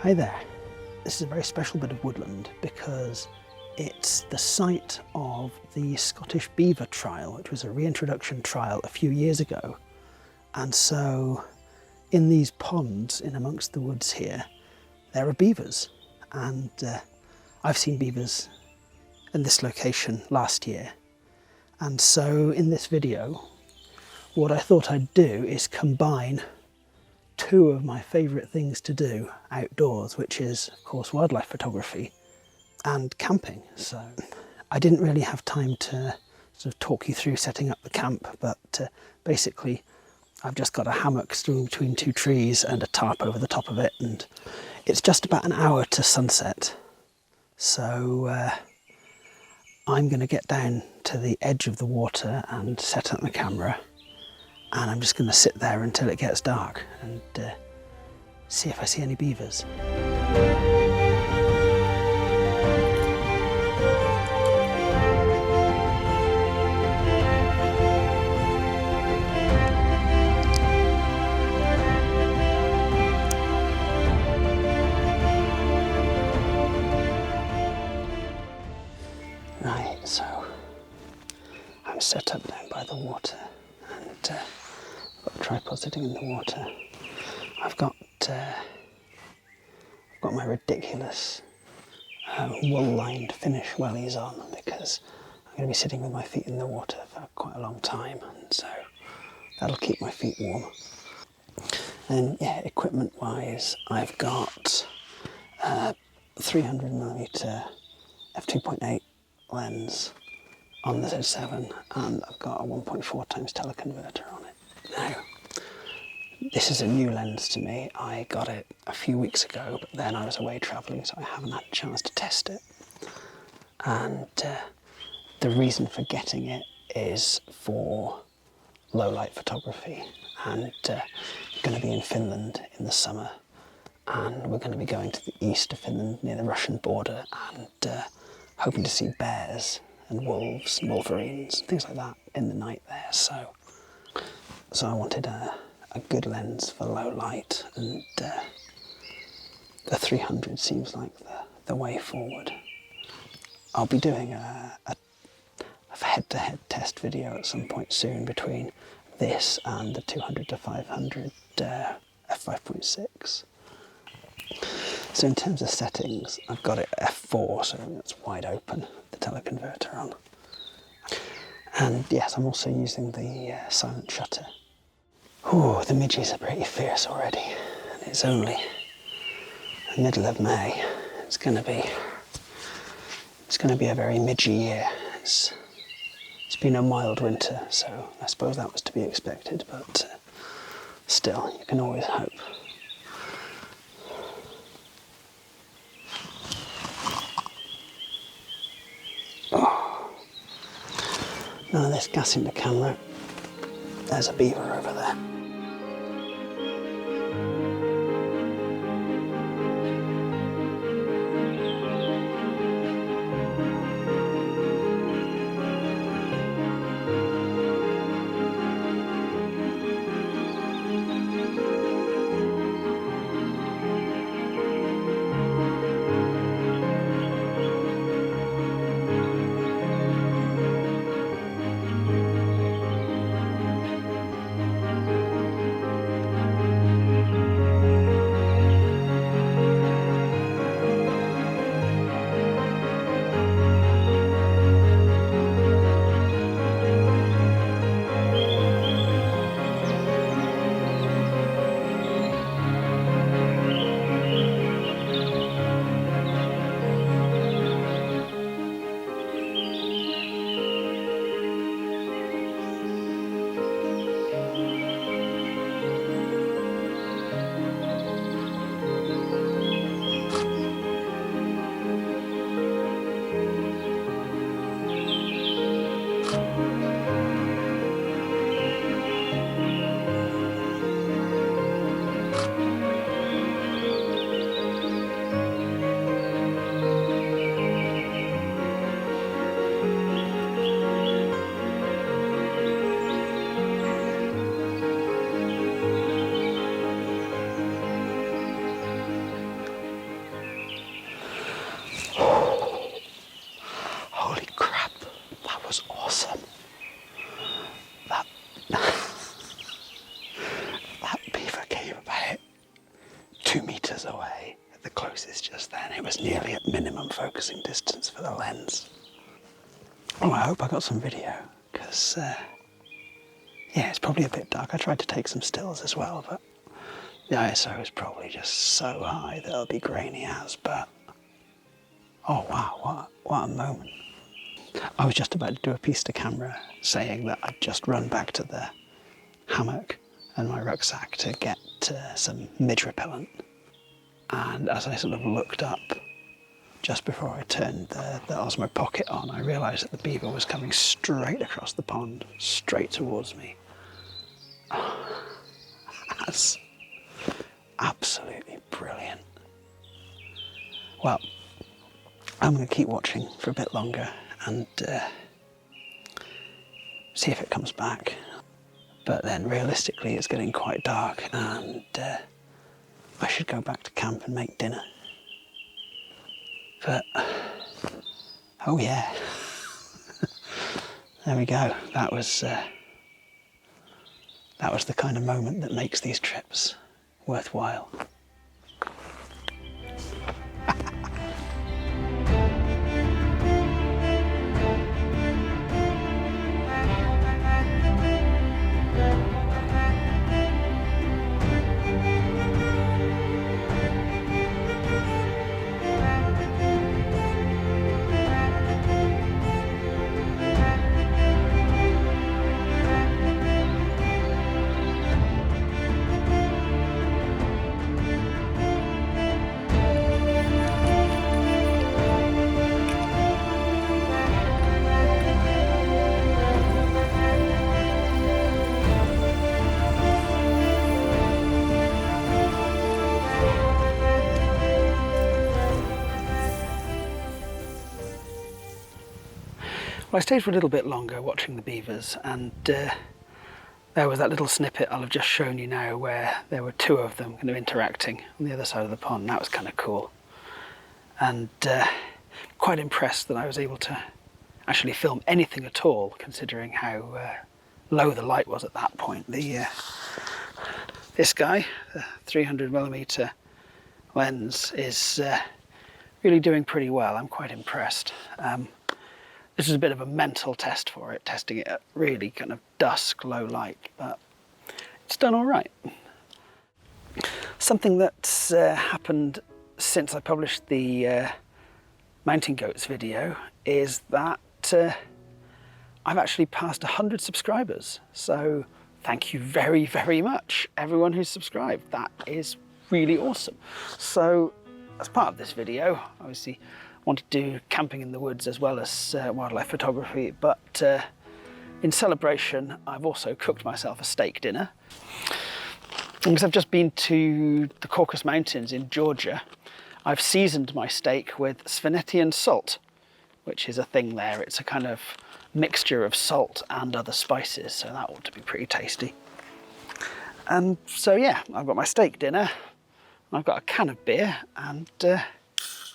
Hi there. This is a very special bit of woodland because it's the site of the Scottish beaver trial, which was a reintroduction trial a few years ago. And so in these ponds in amongst the woods here, there are beavers. And I've seen beavers in this location last year. And so in this video, what I thought I'd do is combine two of my favourite things to do outdoors, which is, of course, wildlife photography and camping. So I didn't really have time to sort of talk you through setting up the camp, but basically I've just got a hammock strung between two trees and a tarp over the top of it, and it's just about an hour to sunset. So I'm going to get down to the edge of the water and set up my camera, and I'm just going to sit there until it gets dark and see if I see any beavers. Right, so I'm set up down by the water, and I've got the tripod sitting in the water. I've got my ridiculous wool-lined Finnish wellies on because I'm going to be sitting with my feet in the water for quite a long time, and so that'll keep my feet warm. And yeah, equipment-wise, I've got 300mm f2.8 lens on the Z7, and I've got a 1.4x teleconverter on it. Now, this is a new lens to me. I got it a few weeks ago, but then I was away travelling, so I haven't had a chance to test it. And the reason for getting it is for low light photography, and I'm going to be in Finland in the summer, and we're going to be going to the east of Finland near the Russian border, and hoping to see bears and wolves and wolverines, things like that in the night there. So I wanted a good lens for low light, and the 300 seems like the way forward. I'll be doing a head-to-head test video at some point soon between this and the 200 to 500 f5.6. So in terms of settings, I've got it at f4, so it's wide open, the teleconverter on. And yes, I'm also using the silent shutter. Ooh, the midges are pretty fierce already, and it's only the middle of May. It's going to be a very midgy year. It's been a mild winter, so I suppose that was to be expected, but still, you can always hope. Oh. Now this gassing the camera. There's a beaver over there. focusing distance for the lens. Oh, I hope I got some video, because yeah, it's probably a bit dark. I tried to take some stills as well, but the ISO is probably just so high that it'll be grainy as, but oh wow, what a moment. I was just about to do a piece to camera saying that I'd just run back to the hammock and my rucksack to get some midge repellent. And as I sort of looked up, just before I turned the Osmo Pocket on, I realised that the beaver was coming straight across the pond, straight towards me. That's absolutely brilliant. Well, I'm going to keep watching for a bit longer and see if it comes back. But then realistically it's getting quite dark, and I should go back to camp and make dinner. But oh yeah, there we go. That was the kind of moment that makes these trips worthwhile. Well, I stayed for a little bit longer watching the beavers, and there was that little snippet I'll have just shown you now where there were two of them kind of interacting on the other side of the pond. That was kind of cool. And quite impressed that I was able to actually film anything at all, considering how low the light was at that point. This guy, the 300mm lens, is really doing pretty well. I'm quite impressed. This was a bit of a mental test for it, testing it at really kind of dusk, low light, but it's done all right. Something that's happened since I published the mountain goats video is that I've actually passed 100 subscribers. So thank you very, very much, everyone who's subscribed. That is really awesome. So as part of this video, obviously, want to do camping in the woods as well as wildlife photography, but in celebration I've also cooked myself a steak dinner. And because I've just been to the Caucasus Mountains in Georgia, I've seasoned my steak with Svenetian salt, which is a thing there. It's a kind of mixture of salt and other spices, so that ought to be pretty tasty. And so yeah, I've got my steak dinner, I've got a can of beer, and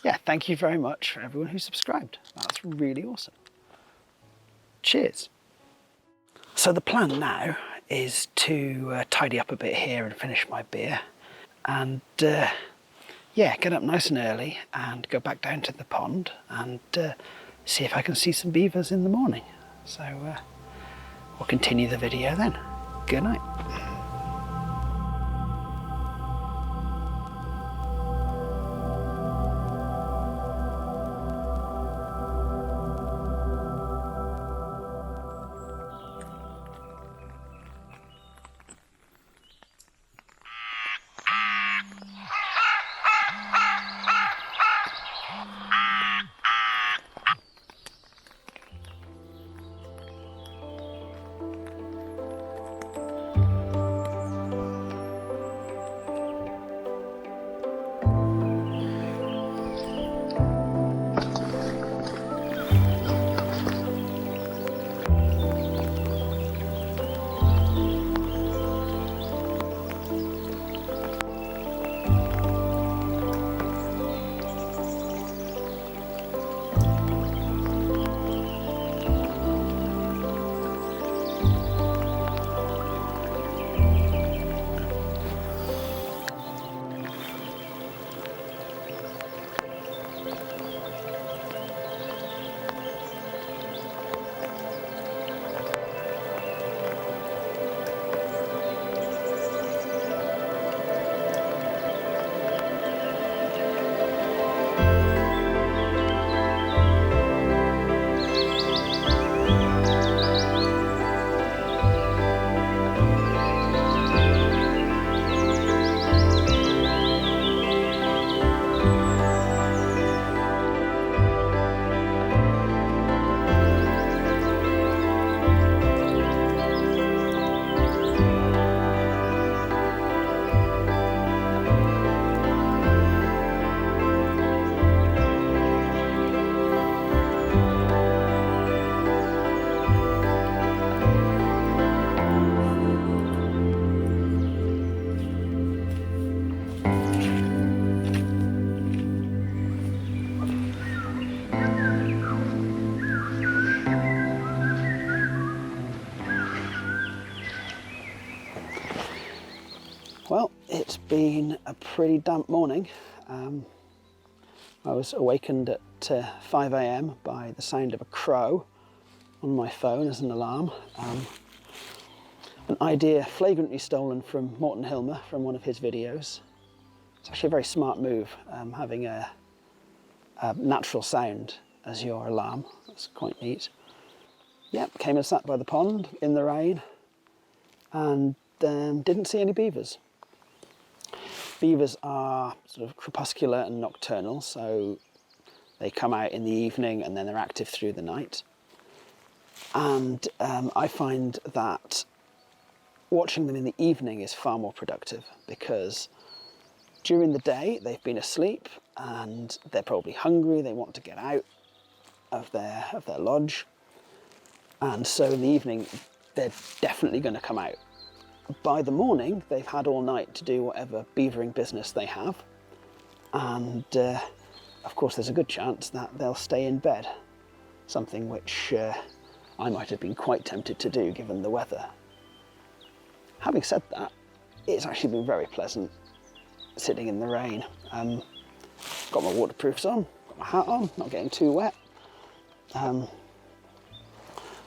yeah, thank you very much for everyone who subscribed. That's really awesome. Cheers. So the plan now is to tidy up a bit here and finish my beer, and yeah, get up nice and early and go back down to the pond and see if I can see some beavers in the morning. So we'll continue the video then. Good night. it's been a pretty damp morning. I was awakened at 5 AM by the sound of a crow on my phone as an alarm. An idea flagrantly stolen from Morten Hilmer from one of his videos. It's actually a very smart move, having a natural sound as your alarm. That's quite neat. Yep, came and sat by the pond in the rain and didn't see any beavers. Beavers are sort of crepuscular and nocturnal, so they come out in the evening and then they're active through the night. And I find that watching them in the evening is far more productive, because during the day they've been asleep and they're probably hungry, they want to get out of their lodge, and so in the evening they're definitely going to come out. By the morning they've had all night to do whatever beavering business they have, and of course there's a good chance that they'll stay in bed, something which I might have been quite tempted to do given the weather. Having said that, it's actually been very pleasant sitting in the rain. Got my waterproofs on, got my hat on, not getting too wet. The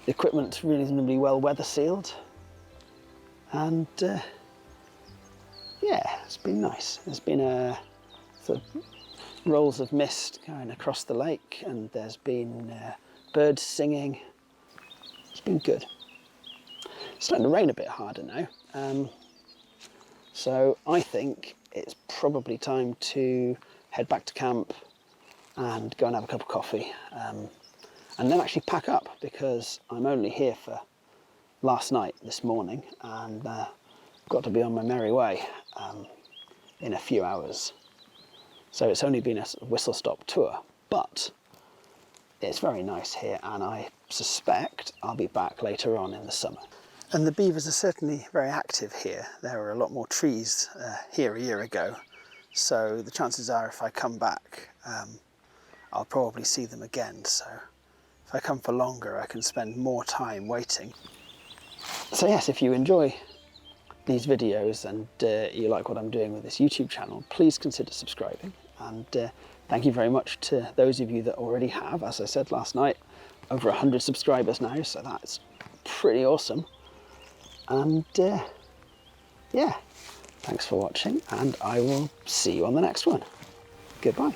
equipment's reasonably well weather sealed, and yeah, it's been nice. There's been sort of rolls of mist going across the lake, and there's been birds singing. It's been good. It's starting to rain a bit harder now, so I think it's probably time to head back to camp and go and have a cup of coffee, and then actually pack up, because I'm only here for last night, this morning, and got to be on my merry way in a few hours. So it's only been a sort of whistle-stop tour, but it's very nice here, and I suspect I'll be back later on in the summer. And the beavers are certainly very active here. There were a lot more trees here a year ago, so the chances are if I come back I'll probably see them again. So if I come for longer I can spend more time waiting. So yes, if you enjoy these videos and you like what I'm doing with this YouTube channel, please consider subscribing, and thank you very much to those of you that already have. As I said last night, over 100 subscribers now, so that's pretty awesome. And yeah, thanks for watching, and I will see you on the next one. Goodbye.